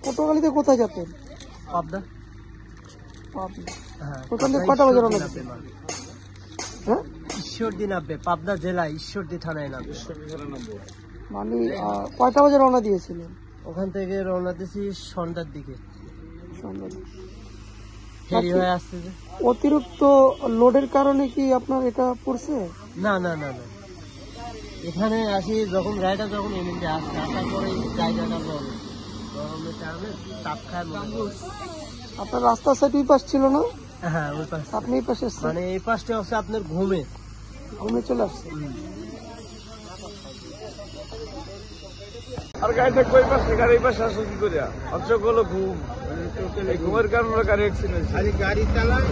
পটুয়াখালীতে কোথায় যেতেন? পাবনা। ওখান থেকে কটা বাজে রওনা দিতেন? হ্যাঁ, ঈশ্বরদী নামবে, পাবনা জেলা ঈশ্বরদী থানায় নামবে। মানে কয়টা বাজে রওনা দিয়েছিলেন? ওখান থেকে রওনা দিয়েছি সন্ধ্যার দিকে। সন্ধ্যা। ফেরি হয়ে আসছে যে। অতিরিক্ত লোডের কারণে কি আপনার এটা পড়ছে? না না না না, এখানে আসি যখন গাড়িটা যখন এমনিতে আসছে, আসার পরে জায়গাটা গরমের কারণে তাপ খায় মনে হয়। আপনার রাস্তার সাইড ওই পাশ ছিল না? হ্যাঁ ওই পাশ, আপনি এই পাশে এসছেন? মানে এই পাশটা হচ্ছে আপনার ঘুমে ঘুমে চলে আসছে। আর গাড়ি থাকবো এই পাশে, গাড়ি এই পাশে আসো কি করিয়া? অঞ্চল হলো ঘুম, এই ঘুমের কারণে গাড়ি অ্যাক্সিডেন্ট। গাড়ি চালায়